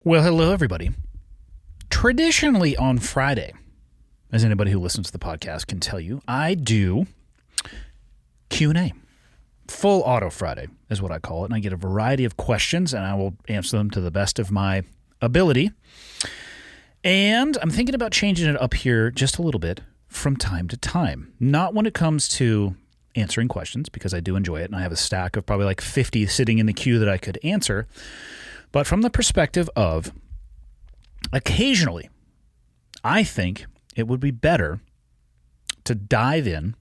Well, hello, everybody. Traditionally on Friday, as anybody who listens to the podcast can tell you, I do Q&A. Full Auto Friday is what I call it, and I get a variety of questions, and I will answer them to the best of my ability. And I'm thinking about changing it up here just a little bit from time to time. Not when it comes to answering questions, because I do enjoy it, and I have a stack of probably like 50 sitting in the queue that I could answer, but from the perspective of occasionally, I think it would be better to dive in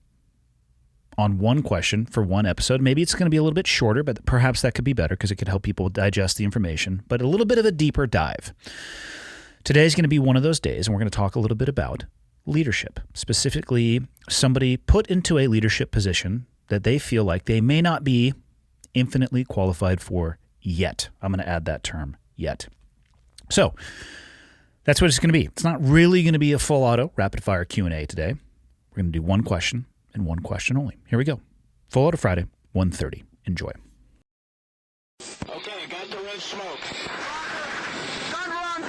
on one question for one episode. Maybe it's going to be a little bit shorter, but perhaps that could be better because it could help people digest the information, but a little bit of a deeper dive. Today is going to be one of those days, and we're going to talk a little bit about leadership, specifically somebody put into a leadership position that they feel like they may not be infinitely qualified for yet. I'm going to add that term, yet. So that's what it's going to be. It's not really going to be a full auto rapid fire Q&A today. We're going to do one question and one question only. Here we go. Full Auto Friday, 1:30. Enjoy. Okay, got the red smoke. Gun run,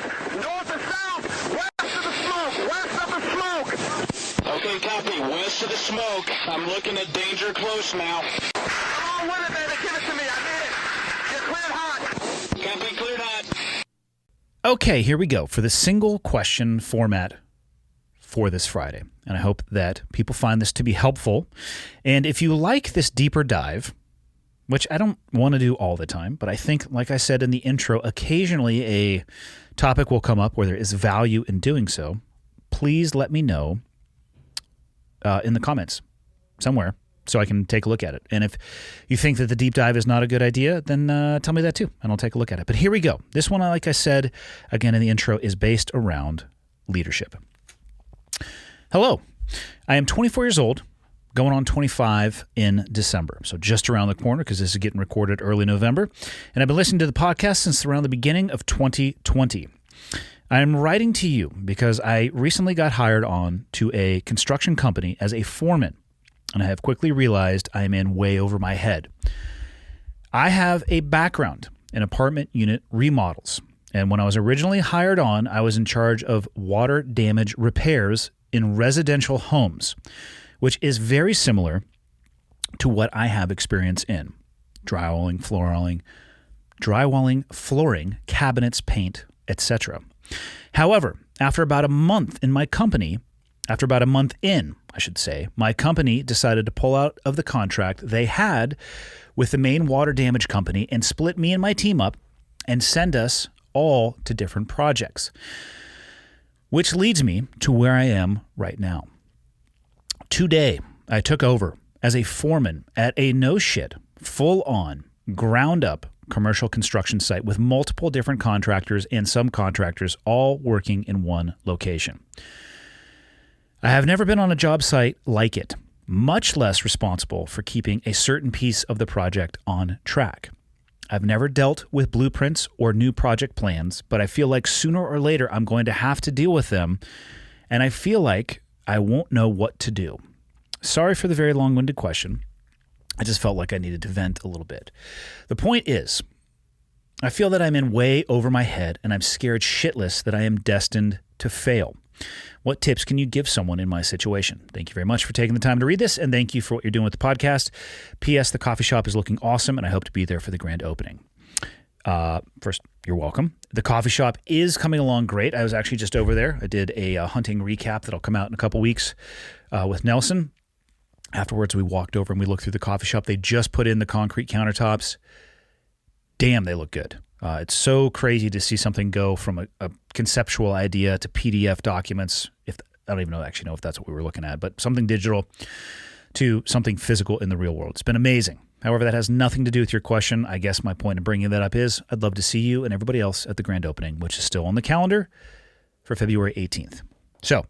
north or south, west of the smoke, west of the smoke. Okay, copy, west of the smoke. I'm looking at danger close now. Come on with it, baby, give it to me, I need it. You're cleared hot. Copy, cleared hot. Okay, here we go for the single question format for this Friday. And I hope that people find this to be helpful. And if you like this deeper dive, which I don't want to do all the time, but I think, like I said in the intro, occasionally a topic will come up where there is value in doing so. Please let me know in the comments somewhere so I can take a look at it. And if you think that the deep dive is not a good idea, then tell me that too, and I'll take a look at it. But here we go. This one, like I said, again in the intro, is based around leadership. Hello. I am 24 years old, going on 25 in December. So just around the corner, because this is getting recorded early November. And I've been listening to the podcast since around the beginning of 2020. I am writing to you because I recently got hired on to a construction company as a foreman, and I have quickly realized I am in way over my head. I have a background in apartment unit remodels, and when I was originally hired on, I was in charge of water damage repairs in residential homes, which is very similar to what I have experience in: drywalling, flooring, cabinets, paint, etc. However, after about a month in, my company decided to pull out of the contract they had with the main water damage company and split me and my team up and send us all to different projects, which leads me to where I am right now. Today, I took over as a foreman at a no-shit, full-on, ground-up commercial construction site with multiple different contractors and subcontractors all working in one location. I have never been on a job site like it, much less responsible for keeping a certain piece of the project on track. I've never dealt with blueprints or new project plans, but I feel like sooner or later I'm going to have to deal with them, and I feel like I won't know what to do. Sorry for the very long-winded question. I just felt like I needed to vent a little bit. The point is, I feel that I'm in way over my head, and I'm scared shitless that I am destined to fail. What tips can you give someone in my situation? Thank you very much for taking the time to read this, and thank you for what you're doing with the podcast. P.S. The coffee shop is looking awesome, and I hope to be there for the grand opening. First, you're welcome. The coffee shop is coming along great. I was actually just over there. I did a hunting recap that'll come out in a couple weeks with Nelson. Afterwards, we walked over and we looked through the coffee shop. They just put in the concrete countertops. Damn, they look good. It's so crazy to see something go from a conceptual idea to PDF documents. I don't even know if that's what we were looking at, but something digital to something physical in the real world. It's been amazing. However, that has nothing to do with your question. I guess my point in bringing that up is I'd love to see you and everybody else at the grand opening, which is still on the calendar for February 18th. So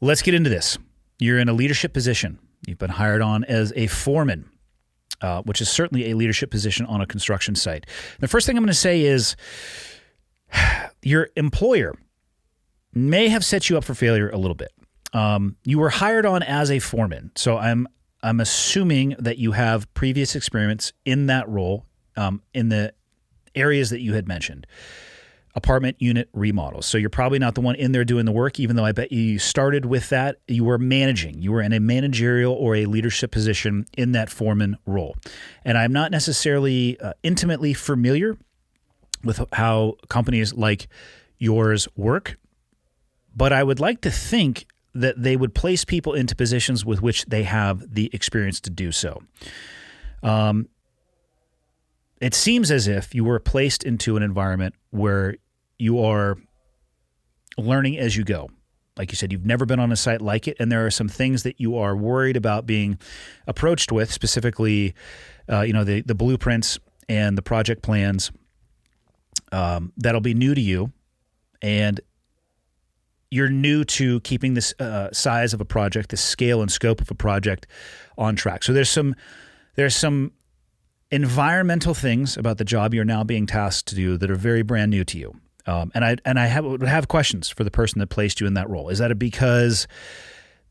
let's get into this. You're in a leadership position. You've been hired on as a foreman, which is certainly a leadership position on a construction site. The first thing I'm going to say is your employer may have set you up for failure a little bit. You were hired on as a foreman, so I'm assuming that you have previous experience in that role, in the areas that you had mentioned. Apartment unit remodels. So you're probably not the one in there doing the work, even though I bet you started with that. You were managing. You were in a managerial or a leadership position in that foreman role. And I'm not necessarily intimately familiar with how companies like yours work, but I would like to think that they would place people into positions with which they have the experience to do so. It seems as if you were placed into an environment where you are learning as you go. Like you said, you've never been on a site like it, and there are some things that you are worried about being approached with, specifically, the blueprints and the project plans that'll be new to you, and you're new to keeping this size of a project, the scale and scope of a project on track. So there's some environmental things about the job you're now being tasked to do that are very brand new to you. And I would have questions for the person that placed you in that role. Is that because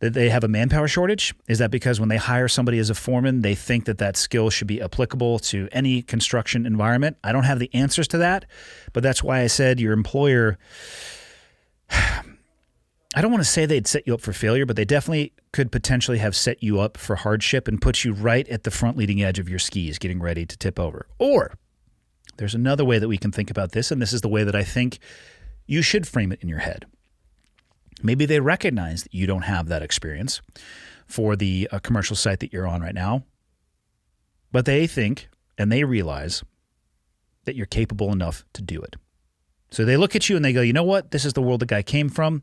that they have a manpower shortage? Is that because when they hire somebody as a foreman, they think that skill should be applicable to any construction environment? I don't have the answers to that, but that's why I said your employer, I don't want to say they'd set you up for failure, but they definitely could potentially have set you up for hardship and put you right at the front leading edge of your skis, getting ready to tip over. Or there's another way that we can think about this, and this is the way that I think you should frame it in your head. Maybe they recognize that you don't have that experience for the commercial site that you're on right now, but they think and they realize that you're capable enough to do it. So they look at you and they go, you know what? This is the world the guy came from.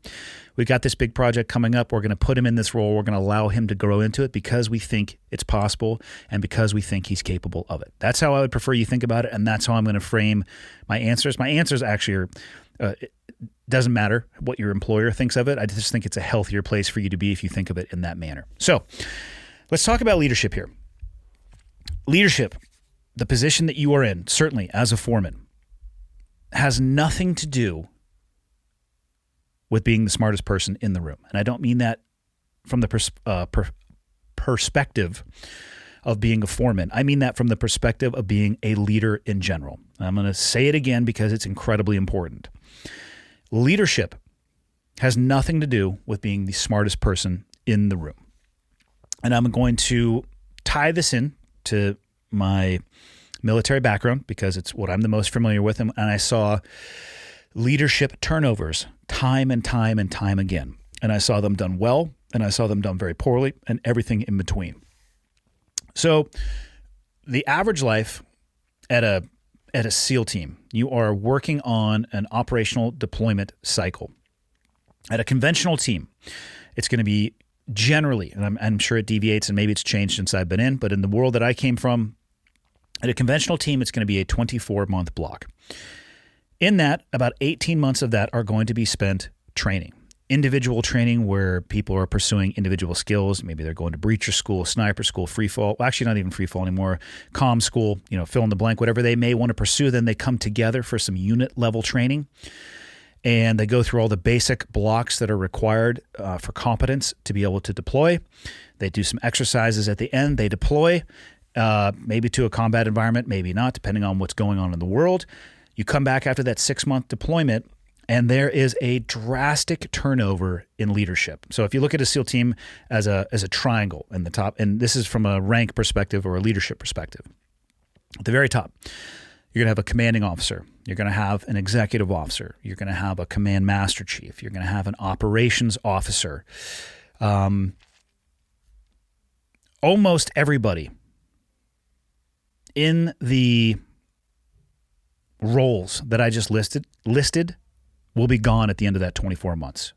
We got this big project coming up. We're going to put him in this role. We're going to allow him to grow into it because we think it's possible and because we think he's capable of it. That's how I would prefer you think about it, and that's how I'm going to frame my answers. My answers actually are, it doesn't matter what your employer thinks of it. I just think it's a healthier place for you to be if you think of it in that manner. So let's talk about leadership here. Leadership, the position that you are in, certainly as a foreman, has nothing to do with being the smartest person in the room. And I don't mean that from the perspective of being a foreman. I mean that from the perspective of being a leader in general. I'm going to say it again because it's incredibly important. Leadership has nothing to do with being the smartest person in the room. And I'm going to tie this in to my military background because it's what I'm the most familiar with. And I saw leadership turnovers time and time and time again. And I saw them done well, and I saw them done very poorly, and everything in between. So the average life at a SEAL team, you are working on an operational deployment cycle. At a conventional team, it's going to be generally, and I'm sure it deviates and maybe it's changed since I've been in, but in the world that I came from, at a conventional team, it's going to be a 24-month block. In that, about 18 months of that are going to be spent training. Individual training where people are pursuing individual skills. Maybe they're going to breacher school, sniper school, free fall. Well, actually, not even free fall anymore. Comm school, fill in the blank, whatever they may want to pursue. Then they come together for some unit level training. And they go through all the basic blocks that are required for competence to be able to deploy. They do some exercises at the end. They deploy. Maybe to a combat environment, maybe not, depending on what's going on in the world. You come back after that 6-month deployment, and there is a drastic turnover in leadership. So if you look at a SEAL team as a triangle in the top, and this is from a rank perspective or a leadership perspective, at the very top, you're going to have a commanding officer. You're going to have an executive officer. You're going to have a command master chief. You're going to have an operations officer. Almost everybody in the roles that I just listed will be gone at the end of that 24 months.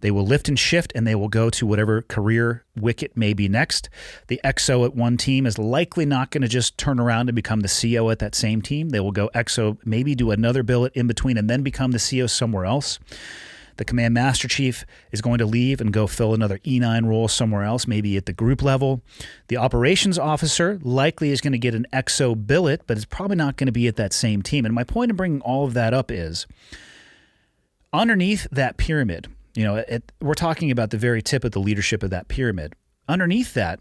They will lift and shift, and they will go to whatever career wicket may be next. The XO at one team is likely not going to just turn around and become the CO at that same team. They will go XO, maybe do another billet in between, and then become the CO somewhere else. The command master chief is going to leave and go fill another E9 role somewhere else, maybe at the group level. The operations officer likely is going to get an XO billet, but it's probably not going to be at that same team. And my point in bringing all of that up is underneath that pyramid, we're talking about the very tip of the leadership of that pyramid. Underneath that,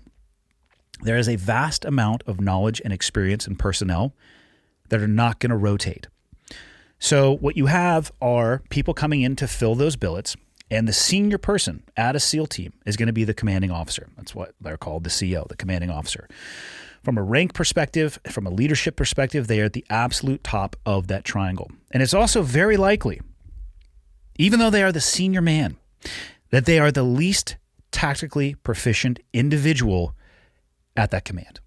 there is a vast amount of knowledge and experience and personnel that are not going to rotate. So what you have are people coming in to fill those billets, and the senior person at a SEAL team is going to be the commanding officer. That's what they're called, the CO, the commanding officer. From a rank perspective, from a leadership perspective, they are at the absolute top of that triangle. And it's also very likely, even though they are the senior man, that they are the least tactically proficient individual at that command.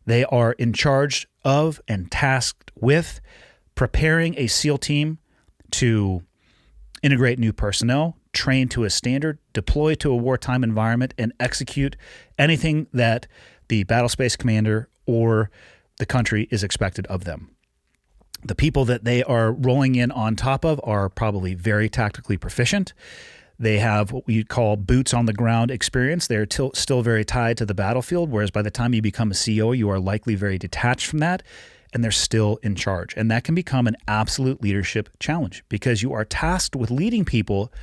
They are in charge of and tasked with preparing a SEAL team to integrate new personnel, train to a standard, deploy to a wartime environment, and execute anything that the battle space commander or the country is expected of them. The people that they are rolling in on top of are probably very tactically proficient. They have what we call boots on the ground experience. They're still very tied to the battlefield, whereas by the time you become a CO, you are likely very detached from that, and they're still in charge. And that can become an absolute leadership challenge because you are tasked with leading people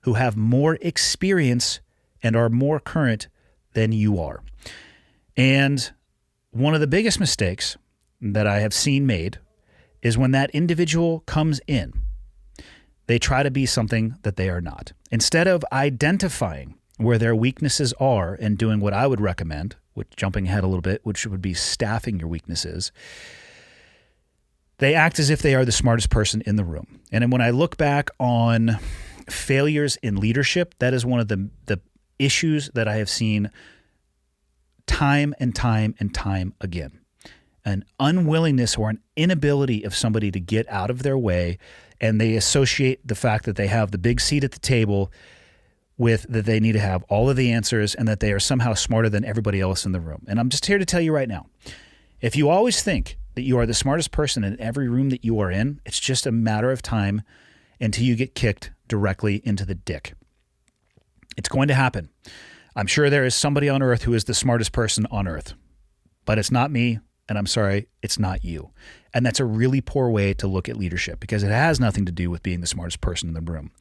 who have more experience and are more current than you are. And one of the biggest mistakes that I have seen made is when that individual comes in, they try to be something that they are not. Instead of identifying where their weaknesses are and doing what I would recommend, which, jumping ahead a little bit, which would be staffing your weaknesses, they act as if they are the smartest person in the room. And then when I look back on failures in leadership, that is one of the issues that I have seen time and time and time again. An unwillingness or an inability of somebody to get out of their way, and they associate the fact that they have the big seat at the table with that they need to have all of the answers and that they are somehow smarter than everybody else in the room. And I'm just here to tell you right now, if you always think that you are the smartest person in every room that you are in, it's just a matter of time until you get kicked directly into the dick. It's going to happen. I'm sure there is somebody on earth who is the smartest person on earth, but it's not me, and I'm sorry, it's not you. And that's a really poor way to look at leadership because it has nothing to do with being the smartest person in the room.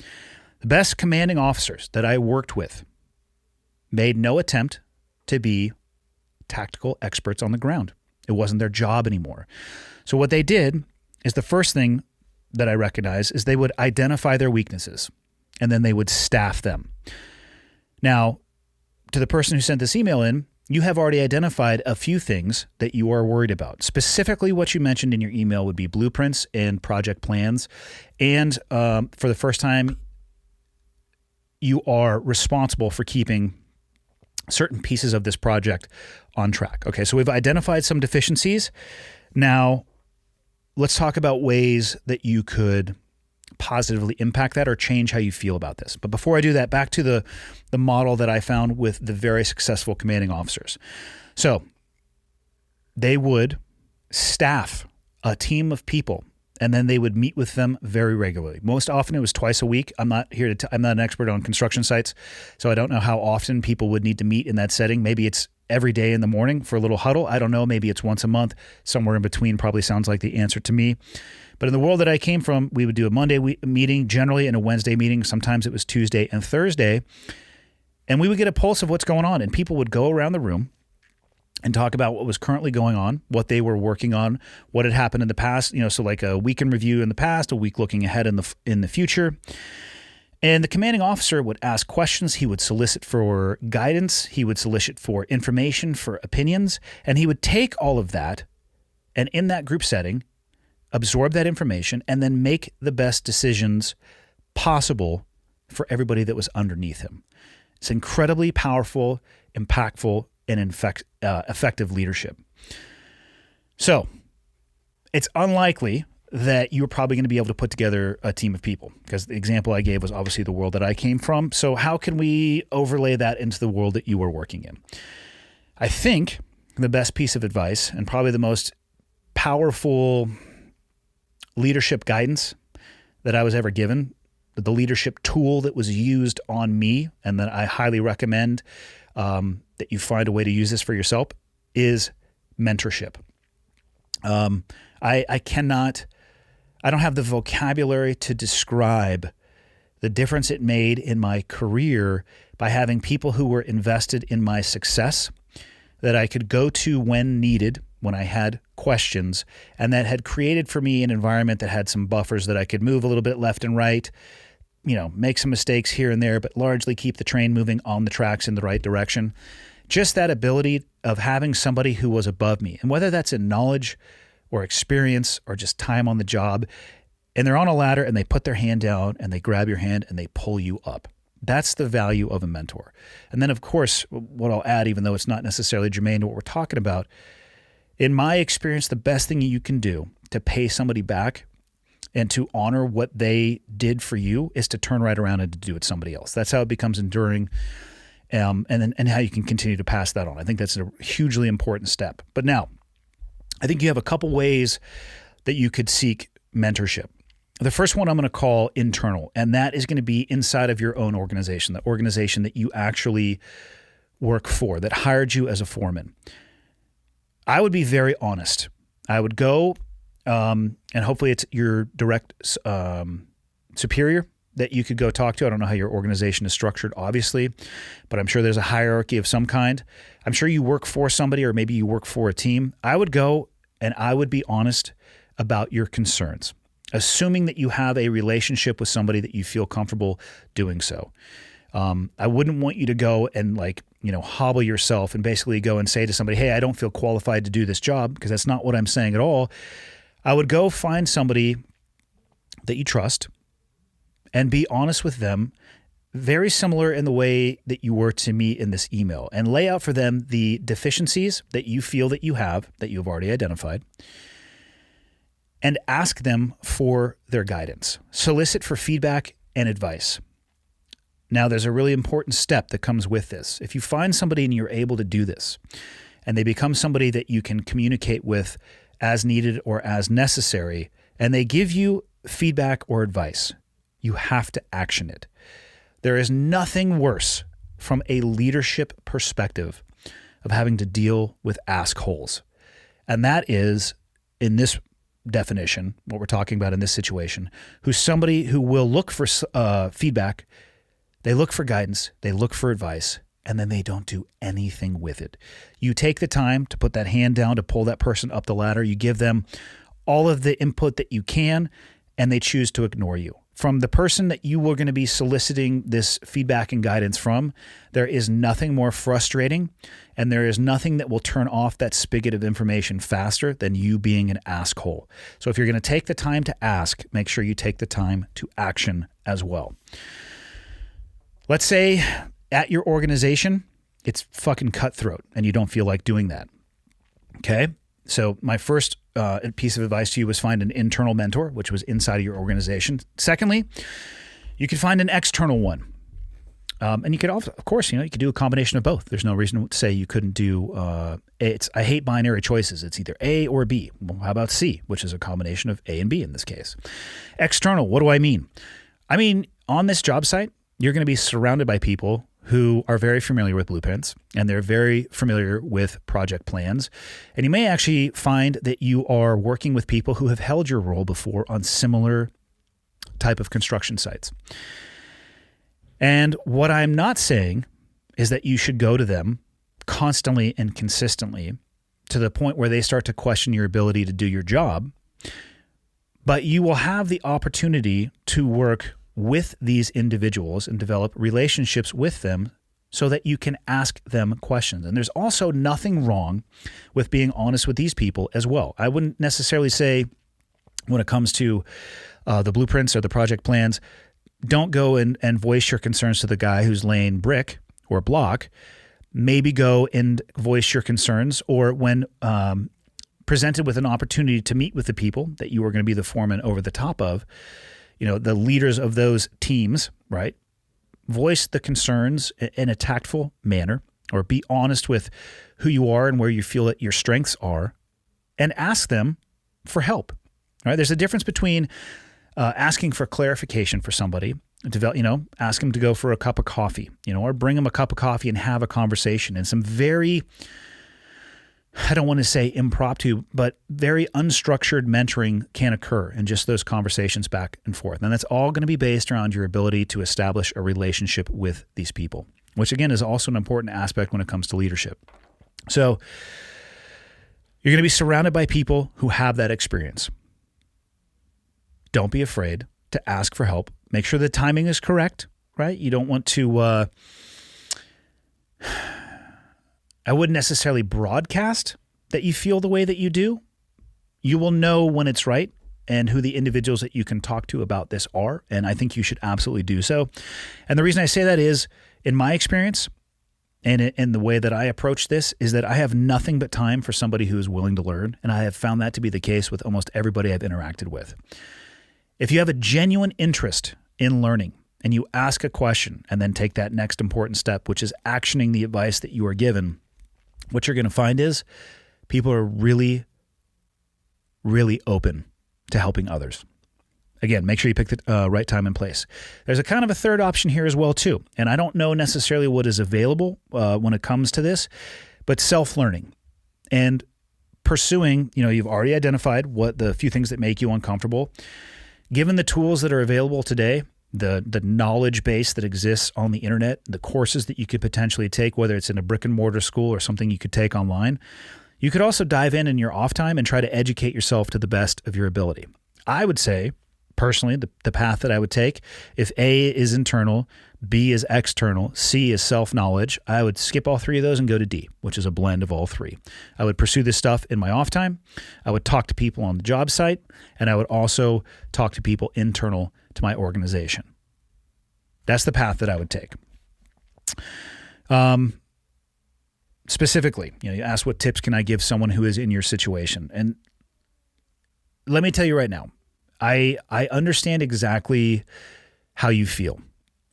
The best commanding officers that I worked with made no attempt to be tactical experts on the ground. It wasn't their job anymore. So what they did is the first thing that I recognize is they would identify their weaknesses and then they would staff them. Now, to the person who sent this email in, you have already identified a few things that you are worried about. Specifically, what you mentioned in your email would be blueprints and project plans. And for the first time, you are responsible for keeping certain pieces of this project on track. Okay, so we've identified some deficiencies. Now, let's talk about ways that you could positively impact that or change how you feel about this. But before I do that, back to the model that I found with the very successful commanding officers. So they would staff a team of people and then they would meet with them very regularly. Most often it was twice a week. I'm not here to I'm not an expert on construction sites, so I don't know how often people would need to meet in that setting. Maybe it's every day in the morning for a little huddle. I don't know. Maybe it's once a month. Somewhere in between probably sounds like the answer to me. But in the world that I came from, we would do a Monday meeting generally and a Wednesday meeting. Sometimes it was Tuesday and Thursday. And we would get a pulse of what's going on. And people would go around the room and talk about what was currently going on, what they were working on, what had happened in the past. You know, so like a week in review in the past, a week looking ahead in the future. And the commanding officer would ask questions. He would solicit for guidance. He would solicit for information, for opinions. And he would take all of that and in that group setting, absorb that information, and then make the best decisions possible for everybody that was underneath him. It's incredibly powerful, impactful, and effective leadership. So it's unlikely that you're probably going to be able to put together a team of people because the example I gave was obviously the world that I came from. So how can we overlay that into the world that you are working in? I think the best piece of advice and probably the most powerful leadership guidance that I was ever given, the leadership tool that was used on me and that I highly recommend that you find a way to use this for yourself is mentorship. I don't have the vocabulary to describe the difference it made in my career by having people who were invested in my success, that I could go to when needed, when I had questions, and that had created for me an environment that had some buffers that I could move a little bit left and right, make some mistakes here and there, but largely keep the train moving on the tracks in the right direction. Just that ability of having somebody who was above me, and whether that's in knowledge or experience or just time on the job, and they're on a ladder and they put their hand down and they grab your hand and they pull you up. That's the value of a mentor. And then, of course, what I'll add, even though it's not necessarily germane to what we're talking about, in my experience, the best thing you can do to pay somebody back and to honor what they did for you is to turn right around and to do it somebody else. That's how it becomes enduring, and how you can continue to pass that on. I think that's a hugely important step. But now, I think you have a couple ways that you could seek mentorship. The first one I'm going to call internal, and that is going to be inside of your own organization, the organization that you actually work for, that hired you as a foreman. I would be very honest. I would go, and hopefully it's your direct superior that you could go talk to. I don't know how your organization is structured, obviously, but I'm sure there's a hierarchy of some kind. I'm sure you work for somebody, or maybe you work for a team. I would go and I would be honest about your concerns, assuming that you have a relationship with somebody that you feel comfortable doing so. I wouldn't want you to go and hobble yourself and basically go and say to somebody, hey, I don't feel qualified to do this job, because that's not what I'm saying at all. I would go find somebody that you trust and be honest with them, very similar in the way that you were to me in this email, and lay out for them the deficiencies that you feel that you have already identified, and ask them for their guidance. Solicit for feedback and advice. Now, there's a really important step that comes with this. If you find somebody and you're able to do this, and they become somebody that you can communicate with as needed or as necessary, and they give you feedback or advice, you have to action it. There is nothing worse from a leadership perspective of having to deal with ask-holes. And that is, in this definition, what we're talking about in this situation, who's somebody who will look for feedback, they look for guidance, they look for advice, and then they don't do anything with it. You take the time to put that hand down to pull that person up the ladder. You give them all of the input that you can, and they choose to ignore you. From the person that you were going to be soliciting this feedback and guidance from, there is nothing more frustrating, and there is nothing that will turn off that spigot of information faster than you being an asshole. So if you're going to take the time to ask, make sure you take the time to action as well. Let's say at your organization, it's fucking cutthroat and you don't feel like doing that. Okay? So my first piece of advice to you was find an internal mentor, which was inside of your organization. Secondly, you could find an external one. And you could also, of course, you could do a combination of both. There's no reason to say you couldn't do, I hate binary choices. It's either A or B. Well, how about C, which is a combination of A and B in this case. External, what do I mean? I mean, on this job site, you're going to be surrounded by people who are very familiar with blueprints, and they're very familiar with project plans. And you may actually find that you are working with people who have held your role before on similar type of construction sites. And what I'm not saying is that you should go to them constantly and consistently to the point where they start to question your ability to do your job, but you will have the opportunity to work with these individuals and develop relationships with them so that you can ask them questions. And there's also nothing wrong with being honest with these people as well. I wouldn't necessarily say when it comes to the blueprints or the project plans, don't go and voice your concerns to the guy who's laying brick or block. Maybe go and voice your concerns, or when presented with an opportunity to meet with the people that you are going to be the foreman over the top of, the leaders of those teams, right? Voice the concerns in a tactful manner, or be honest with who you are and where you feel that your strengths are, and ask them for help. All right? There's a difference between asking for clarification for somebody, ask them to go for a cup of coffee, or bring them a cup of coffee and have a conversation. And some very, I don't want to say impromptu, but very unstructured mentoring can occur in just those conversations back and forth. And that's all going to be based around your ability to establish a relationship with these people, which again is also an important aspect when it comes to leadership. So you're going to be surrounded by people who have that experience. Don't be afraid to ask for help. Make sure the timing is correct, right? You don't want to, I wouldn't necessarily broadcast that you feel the way that you do. You will know when it's right and who the individuals that you can talk to about this are. And I think you should absolutely do so. And the reason I say that is, in my experience and in the way that I approach this, is that I have nothing but time for somebody who is willing to learn. And I have found that to be the case with almost everybody I've interacted with. If you have a genuine interest in learning and you ask a question and then take that next important step, which is actioning the advice that you are given, what you're going to find is people are really, really open to helping others. Again, make sure you pick the right time and place. There's a kind of a third option here as well too. And I don't know necessarily what is available when it comes to this, but self-learning and pursuing, you've already identified what the few things that make you uncomfortable. Given the tools that are available today, the knowledge base that exists on the internet, the courses that you could potentially take, whether it's in a brick and mortar school or something you could take online, you could also dive in your off time and try to educate yourself to the best of your ability. I would say, personally, the path that I would take, if A is internal, B is external, C is self-knowledge, I would skip all three of those and go to D, which is a blend of all three. I would pursue this stuff in my off time. I would talk to people on the job site, and I would also talk to people internal to my organization. That's the path that I would take. Specifically, you ask what tips can I give someone who is in your situation? And let me tell you right now, I understand exactly how you feel.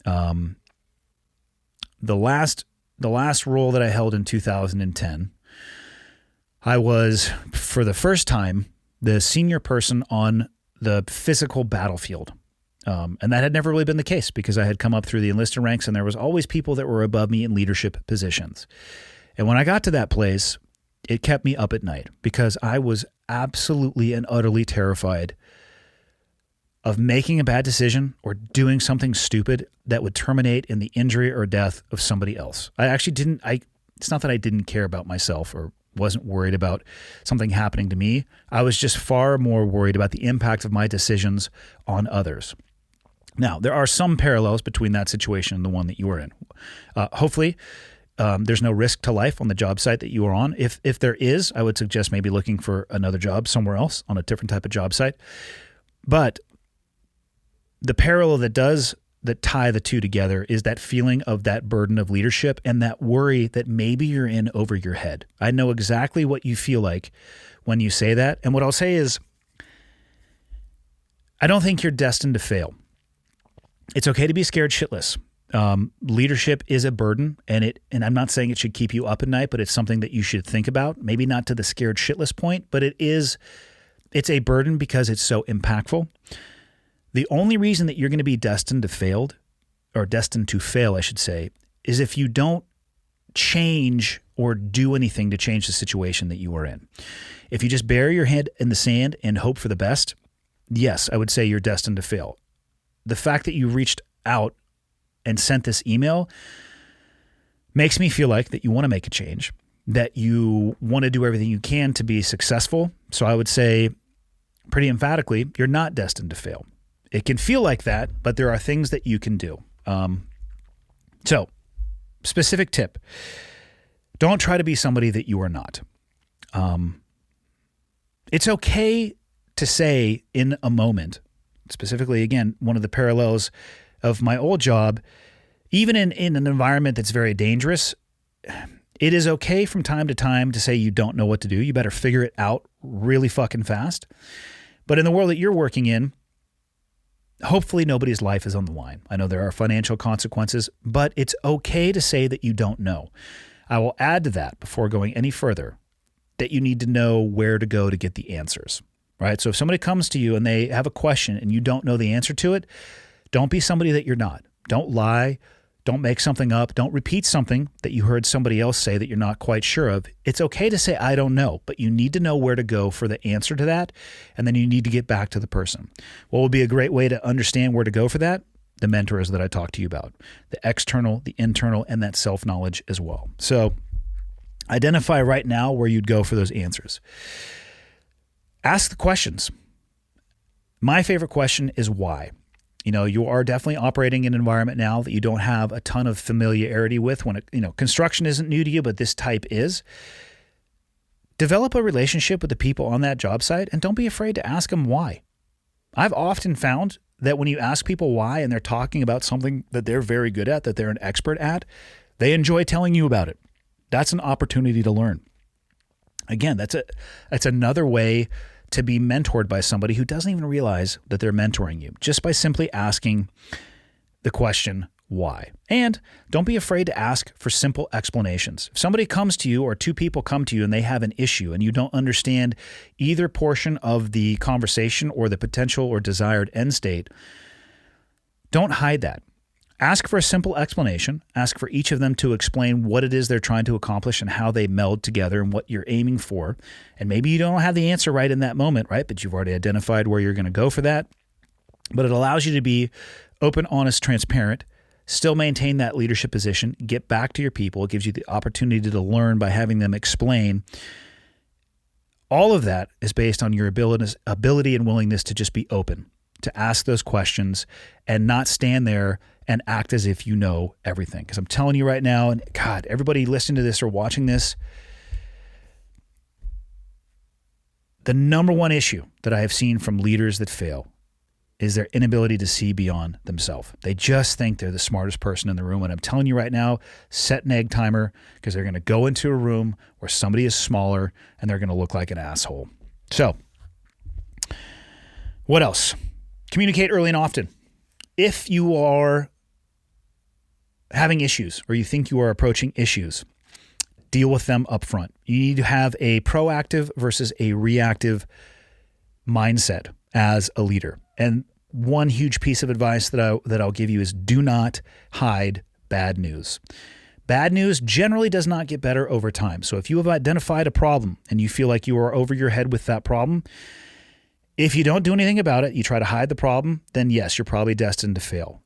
The last role that I held in 2010, I was, for the first time, the senior person on the physical battlefield. And that had never really been the case because I had come up through the enlisted ranks and there was always people that were above me in leadership positions. And when I got to that place, it kept me up at night because I was absolutely and utterly terrified of making a bad decision or doing something stupid that would terminate in the injury or death of somebody else. I actually it's not that I didn't care about myself or wasn't worried about something happening to me. I was just far more worried about the impact of my decisions on others. Now, there are some parallels between that situation and the one that you are in. Hopefully, there's no risk to life on the job site that you are on. If there is, I would suggest maybe looking for another job somewhere else on a different type of job site. But the parallel that tie the two together is that feeling of that burden of leadership and that worry that maybe you're in over your head. I know exactly what you feel like when you say that. And what I'll say is, I don't think you're destined to fail. It's okay to be scared shitless. Leadership is a burden, and I'm not saying it should keep you up at night, but it's something that you should think about. Maybe not to the scared shitless point, but it's a burden because it's so impactful. The only reason that you're going to be destined to fail, I should say, is if you don't change or do anything to change the situation that you are in. If you just bury your head in the sand and hope for the best, yes, I would say you're destined to fail. The fact that you reached out and sent this email makes me feel like that you want to make a change, that you want to do everything you can to be successful. So I would say pretty emphatically, you're not destined to fail. It can feel like that, but there are things that you can do. So, specific tip. Don't try to be somebody that you are not. It's okay to say in a moment, specifically, again, one of the parallels of my old job, even in an environment that's very dangerous, it is okay from time to time to say you don't know what to do. You better figure it out really fucking fast. But in the world that you're working in, hopefully nobody's life is on the line. I know there are financial consequences, but it's okay to say that you don't know. I will add to that before going any further that you need to know where to go to get the answers, right? So if somebody comes to you and they have a question and you don't know the answer to it, don't be somebody that you're not. Don't lie. Don't make something up. Don't repeat something that you heard somebody else say that you're not quite sure of. It's okay to say, I don't know, but you need to know where to go for the answer to that, and then you need to get back to the person. What would be a great way to understand where to go for that? The mentors that I talked to you about, the external, the internal, and that self-knowledge as well. So Identify right now where you'd go for those answers. Ask the questions. My favorite question is why. You are definitely operating in an environment now that you don't have a ton of familiarity with. When construction isn't new to you, but this type is. Develop a relationship with the people on that job site, and don't be afraid to ask them why. I've often found that when you ask people why and they're talking about something that they're very good at, that they're an expert at, they enjoy telling you about it. That's an opportunity to learn. Again, that's another way to be mentored by somebody who doesn't even realize that they're mentoring you, just by simply asking the question, why? And don't be afraid to ask for simple explanations. If somebody comes to you or two people come to you and they have an issue and you don't understand either portion of the conversation or the potential or desired end state, don't hide that. Ask for a simple explanation. Ask for each of them to explain what it is they're trying to accomplish and how they meld together and what you're aiming for. And maybe you don't have the answer right in that moment, right? But you've already identified where you're going to go for that. But it allows you to be open, honest, transparent, still maintain that leadership position, get back to your people. It gives you the opportunity to learn by having them explain. All of that is based on your ability and willingness to just be open, to ask those questions and not stand there and act as if you know everything. Because I'm telling you right now, and God, everybody listening to this or watching this, the number one issue that I have seen from leaders that fail is their inability to see beyond themselves. They just think they're the smartest person in the room. And I'm telling you right now, set an egg timer, because they're going to go into a room where somebody is smaller and they're going to look like an asshole. So, what else? Communicate early and often. If you are having issues or you think you are approaching issues, deal with them up front. You need to have a proactive versus a reactive mindset as a leader. And one huge piece of advice that I'll give you is do not hide bad news. Bad news generally does not get better over time. So if you have identified a problem and you feel like you are over your head with that problem, if you don't do anything about it, you try to hide the problem, then yes, you're probably destined to fail.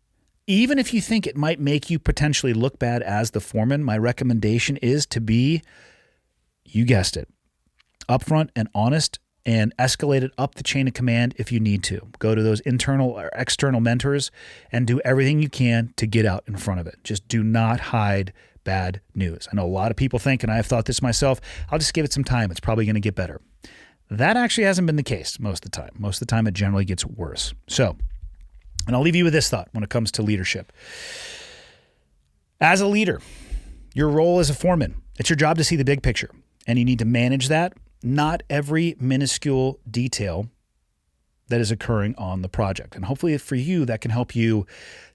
Even if you think it might make you potentially look bad as the foreman, my recommendation is to be, you guessed it, upfront and honest, and escalate it up the chain of command if you need to. Go to those internal or external mentors and do everything you can to get out in front of it. Just do not hide bad news. I know a lot of people think, and I have thought this myself, I'll just give it some time. It's probably going to get better. That actually hasn't been the case most of the time. Most of the time, it generally gets worse. So, and I'll leave you with this thought when it comes to leadership. As a leader, your role as a foreman, it's your job to see the big picture, and you need to manage that. Not every minuscule detail that is occurring on the project. And hopefully for you, that can help you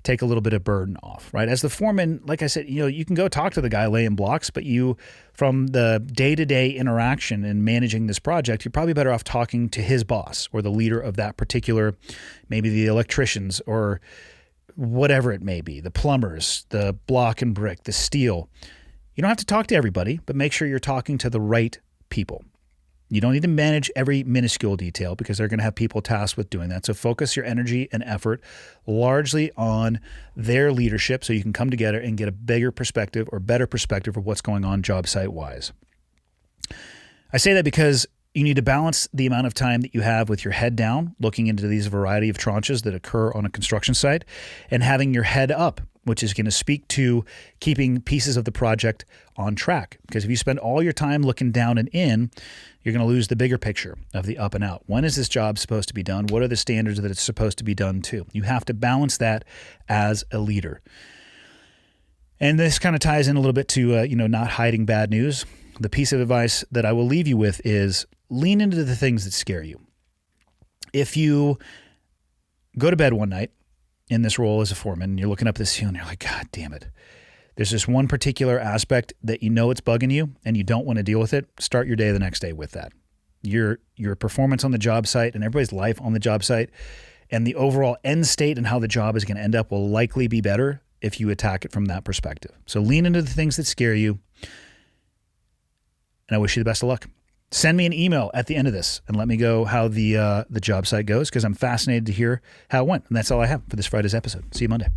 take a little bit of burden off, right? As the foreman, like I said, you can go talk to the guy laying blocks, but you, from the day-to-day interaction and managing this project, you're probably better off talking to his boss or the leader of that particular, maybe the electricians or whatever it may be, the plumbers, the block and brick, the steel. You don't have to talk to everybody, but make sure you're talking to the right people. You don't need to manage every minuscule detail because they're going to have people tasked with doing that. So focus your energy and effort largely on their leadership so you can come together and get a bigger perspective or better perspective of what's going on job site wise. I say that because you need to balance the amount of time that you have with your head down, looking into these variety of tranches that occur on a construction site, and having your head up, which is going to speak to keeping pieces of the project on track. Because if you spend all your time looking down and in, you're going to lose the bigger picture of the up and out. When is this job supposed to be done? What are the standards that it's supposed to be done to? You have to balance that as a leader. And this kind of ties in a little bit to, not hiding bad news. The piece of advice that I will leave you with is lean into the things that scare you. If you go to bed one night in this role as a foreman and you're looking up at the ceiling and you're like, God damn it. There's this one particular aspect that you know it's bugging you and you don't want to deal with it, start your day the next day with that. Your performance on the job site and everybody's life on the job site and the overall end state and how the job is going to end up will likely be better if you attack it from that perspective. So lean into the things that scare you, and I wish you the best of luck. Send me an email at the end of this and let me know how the job site goes because I'm fascinated to hear how it went. And that's all I have for this Friday's episode. See you Monday.